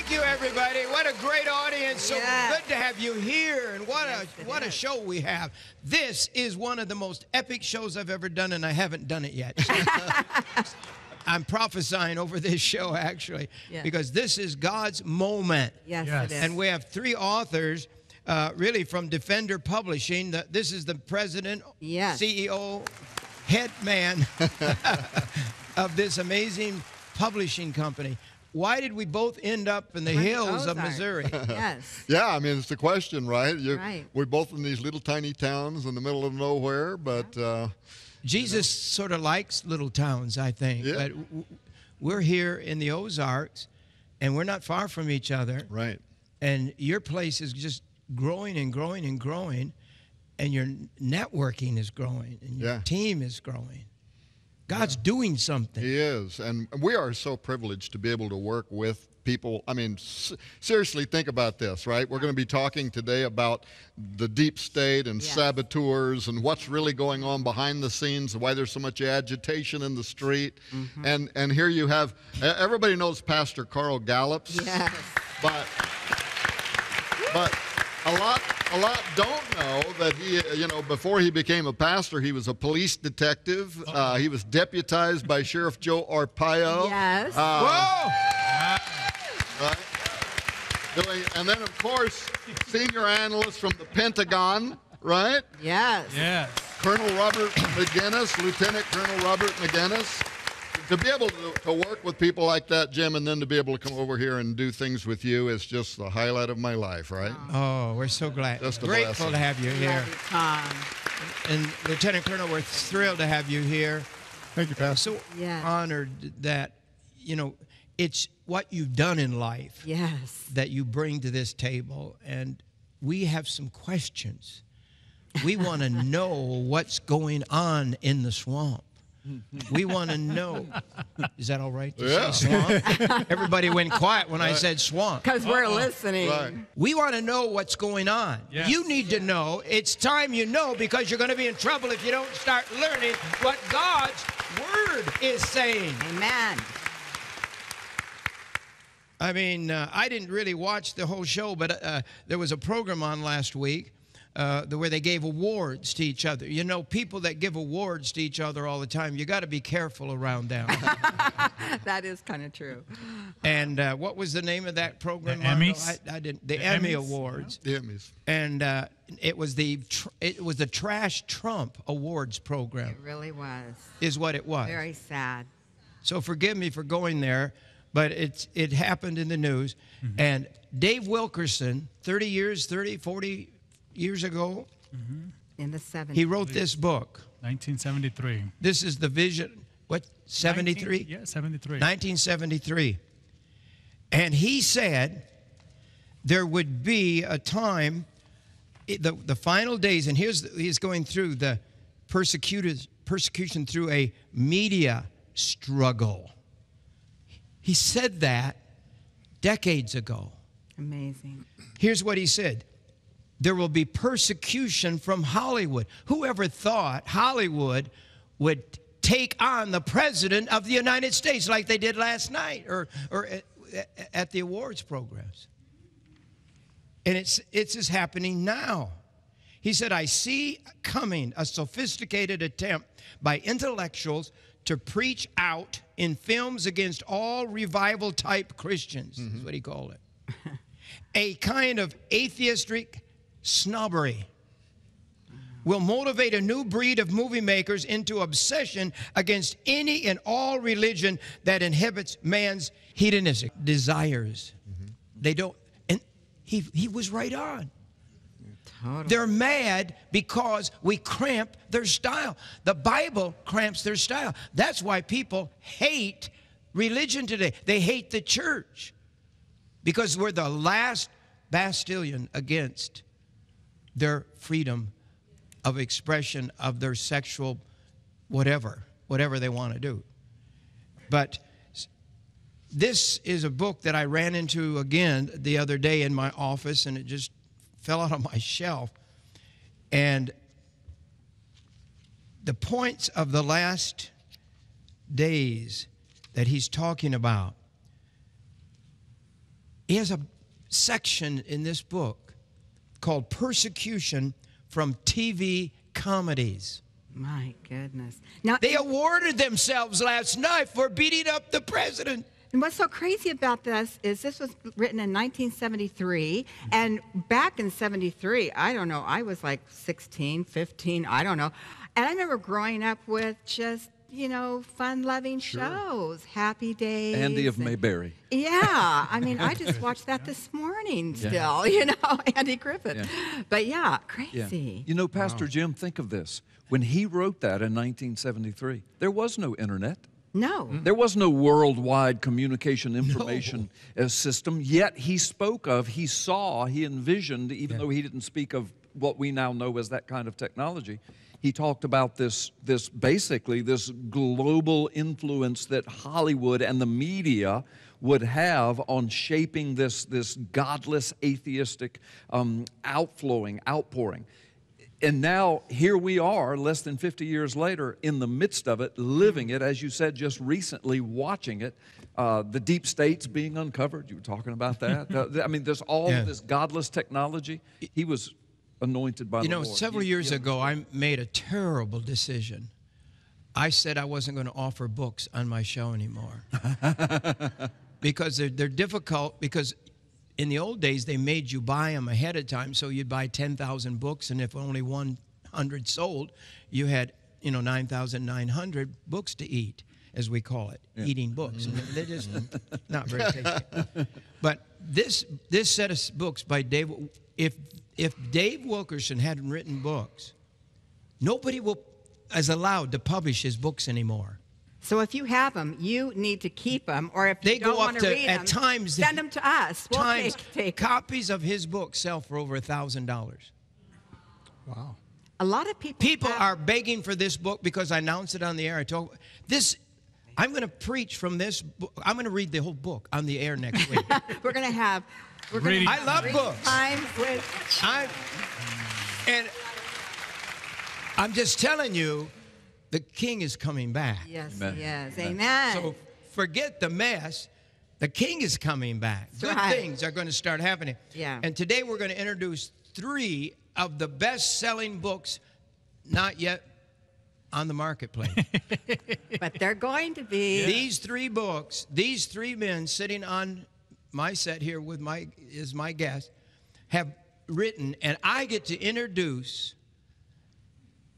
Thank you, everybody. What a great audience. So Yes. good to have you here. And what a is. show we have. This is one of the most epic shows I've ever done, and I haven't done it yet. I'm prophesying over this show, actually, because this is God's moment. Yes, Yes. it is. And we have three authors, really from Defender Publishing. This is the president, Yes. CEO, head man of this amazing publishing company. Why did we both end up in the hills of Ozarks. Missouri? Yes. Yeah, I mean, it's the question, right? Right. We're both in these little tiny towns in the middle of nowhere, but Jesus sort of likes little towns, I think. Yeah. But we're here in the Ozarks, and we're not far from each other. right. And your place is just growing and growing and growing, and your networking is growing, and your Yeah. team is growing. God's doing something. He is, and we are so privileged to be able to work with people. I mean, seriously, think about this, right? We're going to be talking today about the deep state and Yes. saboteurs and what's really going on behind the scenes, and why there's so much agitation in the street. And here you have, everybody knows Pastor Carl Gallups, Yes. but a lot don't know that he, before he became a pastor, he was a police detective. He was deputized by Sheriff Joe Arpaio. Yes. Whoa! Right? And then, of course, senior analyst from the Pentagon, right? Yes. Yes. Colonel Robert Maginnis, Lieutenant Colonel Robert Maginnis. To be able to work with people like that, Jim, and then to be able to come over here and do things with you is just the highlight of my life, right? Oh, we're so glad. Just a Grateful blessing. to have you here. Love you, Tom. And Lieutenant Colonel, we're thrilled to have you here. Thank you, Pastor. So Yes. honored that, it's what you've done in life Yes. that you bring to this table. And we have some questions. We want to know what's going on in the swamp. We want to know. Is that all right to Yeah. say swamp? Everybody went quiet when I said swamp. Because we're listening. Right. We want to know what's going on. Yes. You need to know. It's time you know, because you're going to be in trouble if you don't start learning what God's Word is saying. Amen. I mean, I didn't really watch the whole show, but there was a program on last week where they gave awards to each other. You know, people that give awards to each other all the time, you got to be careful around them. That is kind of true. And what was the name of that program? The Mondo? Emmys? I didn't. The Emmy Emmys? Awards. The Emmys. And it was the Trash Trump Awards program, It really was. is what it was. Very sad. So forgive me for going there, but it happened in the news. And Dave Wilkerson, 40 years ago, In the 70s. he wrote this book. 1973. This is the vision. What, 73? Yeah, 73. 1973. And he said there would be a time, the final days, and he's going through the persecution through a media struggle. He said that decades ago. Amazing. Here's what he said. There will be persecution from Hollywood. Whoever thought Hollywood would take on the president of the United States like they did last night or at the awards programs? And it's just happening now. He said, I see coming a sophisticated attempt by intellectuals to preach out in films against all revival-type Christians, is what he called it. A kind of atheistic snobbery will motivate a new breed of movie makers into obsession against any and all religion that inhibits man's hedonistic desires. They don't, and he was right on. Totally. They're mad because we cramp their style. The Bible cramps their style. That's why people hate religion today. They hate the church because we're the last bastion against their freedom of expression of their sexual whatever they want to do. But this is a book that I ran into again the other day in my office, and it just fell out of my shelf. And the points of the last days that he's talking about He has a section in this book called Persecution from TV Comedies. My goodness. Now, They awarded themselves last night for beating up the president. and what's so crazy about this is this was written in 1973, and back in 73, I don't know, I was like 16, 15, I don't know. And I remember growing up with just, you know, fun-loving shows, Happy Days. Andy of Mayberry. Yeah, I mean, I just watched that this morning still, you know, Andy Griffith. Yeah. But yeah, Yeah. crazy. You know, Pastor Jim, think of this. When he wrote that in 1973, there was no internet. No. There was no worldwide communication information system, yet he spoke of, he saw, he envisioned, even though he didn't speak of what we now know as that kind of technology, he talked about this basically this global influence that Hollywood and the media would have on shaping this godless, atheistic outpouring. And now here we are, less than 50 years later, in the midst of it, living it, as you said just recently, watching it. The deep states being uncovered. You were talking about that. I mean, there's all of this godless technology. He was anointed by the Lord. You know, several years ago, I made a terrible decision. I said I wasn't going to offer books on my show anymore. Because they're difficult, because in the old days, they made you buy them ahead of time, so you'd buy 10,000 books, and if only 100 sold, you had, 9,900 books to eat, as we call it, eating books. And they're just not very tasty. But this set of books by Dave, if Dave Wilkerson hadn't written books, nobody is allowed to publish his books anymore. So if you have them, you need to keep them, or if They you don't go up want to to, read at them, times, send them to us. We'll take copies of his books sell for over $1,000. Wow. A lot of People are begging for this book because I announced it on the air. I told this, I'm going to preach from this book. I'm going to read the whole book on the air next week. We're going to have. I love books. Time with. And I'm just telling you, the King is coming back. Yes, Amen. yes, Amen. amen. So forget the mess. The King is coming back. That's Good right. things are going to start happening. Yeah. And today we're going to introduce 3 of the best-selling books not yet on the marketplace. But they're going to be. These 3 books, these 3 men sitting on my set here with my guest, have written, and I get to introduce.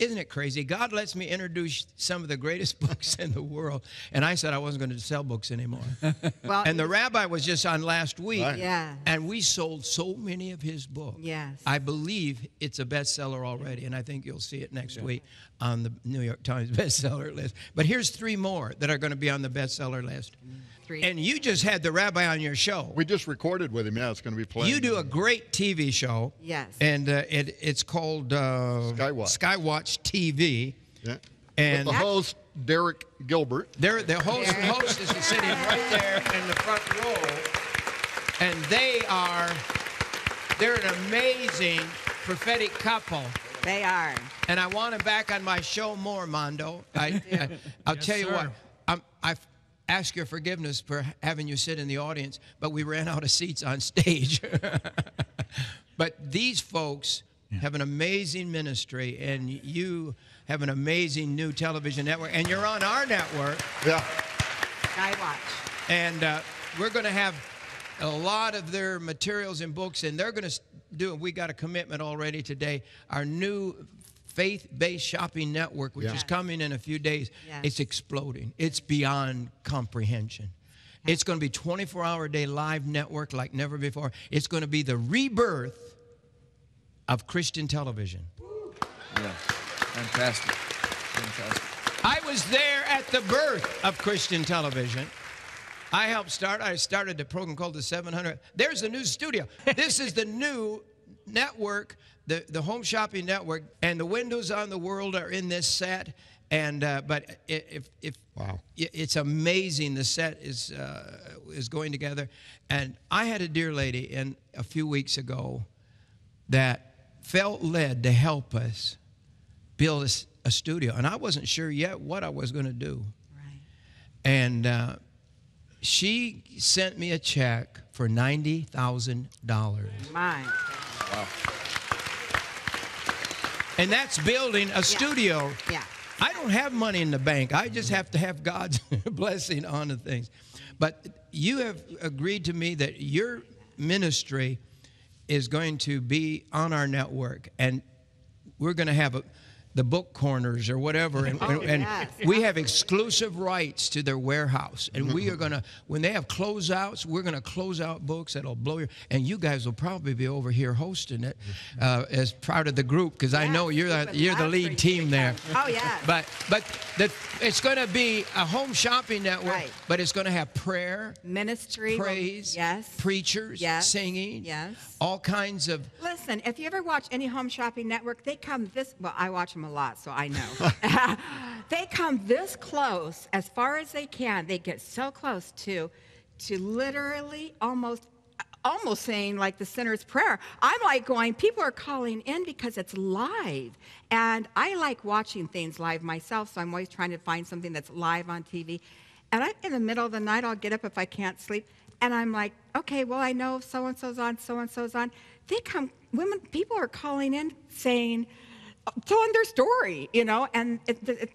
Isn't it crazy? God lets me introduce some of the greatest books in the world. And I said I wasn't going to sell books anymore. Well, And the rabbi was just on last week. Right. Yeah. And we sold so many of his books. Yes. I believe it's a bestseller already. And I think you'll see it next week on the New York Times bestseller list. But here's 3 more that are going to be on the bestseller list. 3. And you just had the rabbi on your show. We just recorded with him. Yeah, it's going to be playing. You do a great TV show. Yes. And it's called Skywatch TV. Yeah. And with the host, Derek Gilbert. the host is sitting right there in the front row. And they're an amazing prophetic couple. They are. And I want them back on my show more, Mondo. I'll tell you what. I ask your forgiveness for having you sit in the audience, but we ran out of seats on stage. But these folks have an amazing ministry, and you have an amazing new television network, and you're on our network. Yeah. Skywatch. And we're going to have a lot of their materials and books, and they're going to do, we got a commitment already today, our new faith-based shopping network, which is coming in a few days. Yes. It's exploding. It's beyond comprehension. It's going to be 24-hour-a-day live network like never before. It's going to be the rebirth of Christian television. Yeah. Fantastic. Fantastic. I was there at the birth of Christian television. I helped start. I started a program called the 700. There's the new studio. This is the new network, the home shopping network, and the windows on the world are in this set. And but Wow, it's amazing. The set is going together. And I had a dear lady a few weeks ago that felt led to help us build a studio, and I wasn't sure yet what I was going to do. Right. And she sent me a check for $90,000. Mine. Wow. And that's building a studio. Yeah. I don't have money in the bank. I just have to have God's blessing on the things. But you have agreed to me that your ministry is going to be on our network, and we're going to have the book corners or whatever, and Yes. we have exclusive rights to their warehouse, and we are going to, when they have closeouts, we're going to close out books that'll blow your, and you guys will probably be over here hosting it as part of the group, because I know you're the lead team there. Oh, yeah. But it's going to be a home shopping network, Right. but it's going to have prayer, Ministry. praise, Yes. preachers, Yes. singing, Yes. all kinds of. Listen, if you ever watch any home shopping network, they come this, well, I watch them a lot, so I know. They come this close, as far as they can. They get so close to literally almost saying like the sinner's prayer. I'm like going, people are calling in because it's live. And I like watching things live myself, so I'm always trying to find something that's live on TV. And in the middle of the night, I'll get up if I can't sleep. And I'm like, okay, well, I know so-and-so's on, so-and-so's on. They come, people are calling in saying, telling their story, and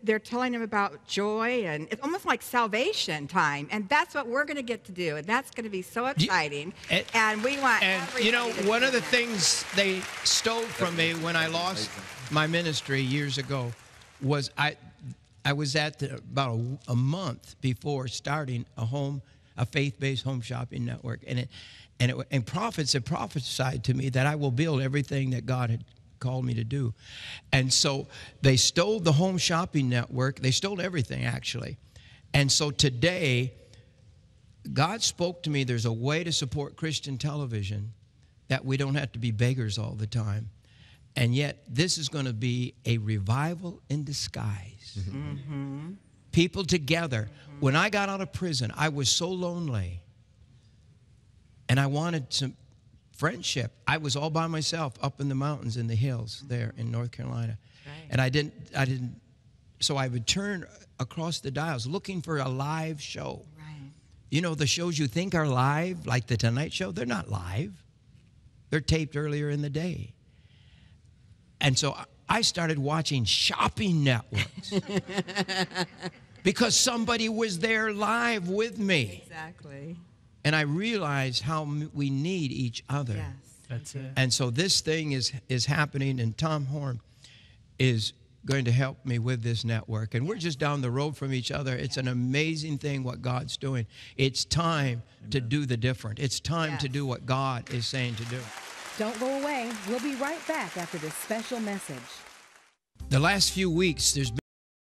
they're telling them about joy, and it's almost like salvation time. And that's what we're going to get to do. And that's going to be so exciting. And we want everybody to one do of the that. things they stole from me when I lost my ministry years ago was I was at about a month before starting a faith-based home shopping network, and prophets had prophesied to me that I will build everything that God had called me to do. And so they stole the home shopping network. They stole everything, actually. And so today, God spoke to me, there's a way to support Christian television that we don't have to be beggars all the time. And yet, this is going to be a revival in disguise. Mm-hmm. People together. When I got out of prison, I was so lonely. And I wanted some friendship. I was all by myself up in the mountains in the hills there in North Carolina. Right. And I didn't, so I would turn across the dials looking for a live show. Right. The shows you think are live, like the Tonight Show, they're not live. They're taped earlier in the day. And so I started watching shopping networks because somebody was there live with me. Exactly. And I realized how we need each other. Yes. That's it. And so this thing is happening, and Tom Horn is going to help me with this network. And we're just down the road from each other. It's an amazing thing what God's doing. It's time to do the different. It's time to do what God is saying to do. Don't go away. We'll be right back after this special message. The last few weeks, there's been